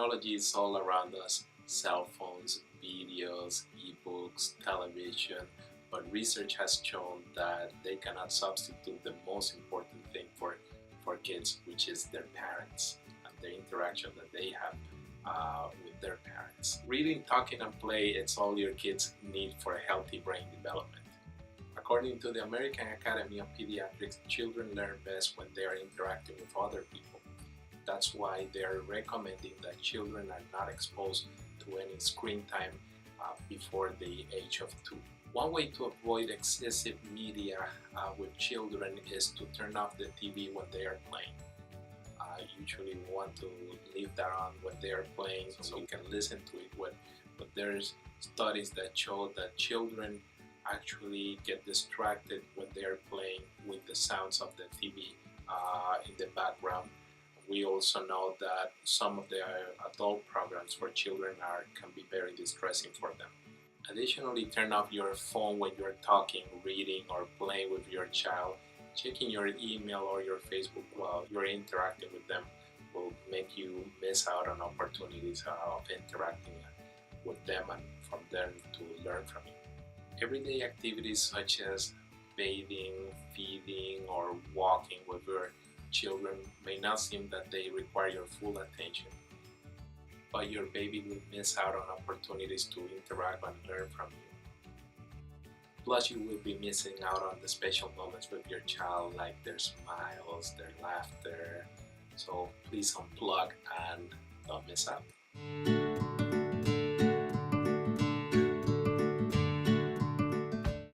Technology is all around us: cell phones, videos, ebooks, television, but research has shown that they cannot substitute the most important thing for kids, which is their parents and the interaction that they have with their parents. Reading, talking, and play, it's all your kids need for a healthy brain development. According to the American Academy of Pediatrics, children learn best when they are interacting with other people. That's why they're recommending that children are not exposed to any screen time before the age of 2. One way to avoid excessive media with children is to turn off the TV when they are playing. Usually we want to leave that on when they are playing so we can listen to it. But there's studies that show that children actually get distracted when they are playing with the sounds of the TV in the background. We also know that some of the adult programs for children can be very distressing for them. Additionally, turn off your phone when you're talking, reading, or playing with your child. Checking your email or your Facebook while you're interacting with them will make you miss out on opportunities of interacting with them and from them to learn from you. Everyday activities such as bathing, feeding, or walking with your children may not seem that they require your full attention, but your baby will miss out on opportunities to interact and learn from you. Plus, you will be missing out on the special moments with your child, like their smiles, their laughter. So please unplug and don't miss out.